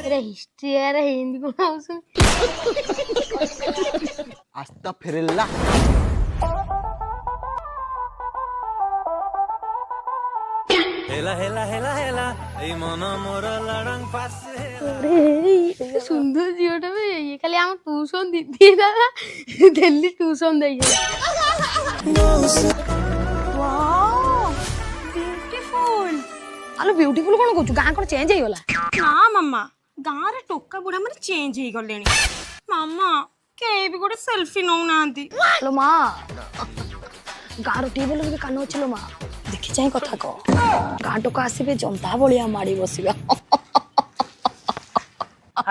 अरे हिस्ट्री यार हिंदी को सुन अस्तगफिरुल्लाह हेला हेला हेला हेला এই মন মোর লড়ং পাশে अरे सुंदर झीटा में ये खाली हम ट्यूशन दीदी दादा दिल्ली ट्यूशन दे ब्यूटीफुल आलो ब्यूटीफुल कोन कहू गां कोन चेंज हो गला ना मामा गाँव रे टोका बुढ़ा मैंने चेंज हो गले मामा केही भी गोटे सेल्फी नौ नांती लो मां गां रो टीवी लगे कानो छिलो मां देखि जाई कथा को गां टोका आसीबे जनता बलिया माड़ी बसिबा